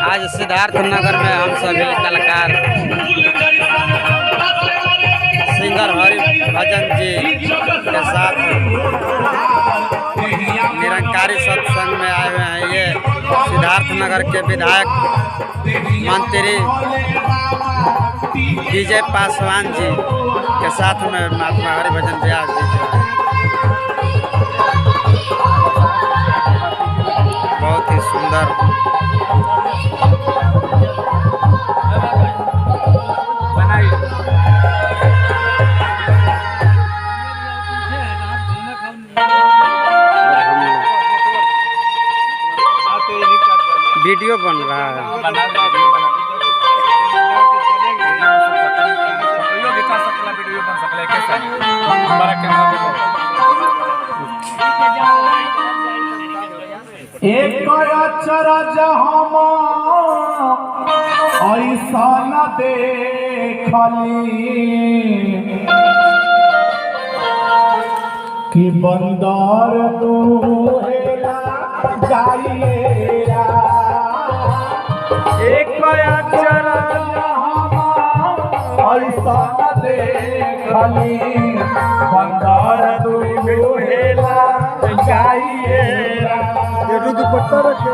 आज सिद्धार्थ नगर में हम सभी कलाकार सिंगर हरिभजन जी के साथ निरंकारी सत्संग में आए हुए हैं। ये सिद्धार्थ नगर के विधायक मंत्री विजय पासवान जी के साथ में महात्मा हरिभजन व्यास जी बहुत ही सुंदर वीडियो बन रहा है। एक अचरज हम ऐसा न देखली कि बंदर दुहेला जाइएरा। एक अचरज हम ऐसा न देखली बंदर दुहेला जाइएरा। दुपट्टा रखे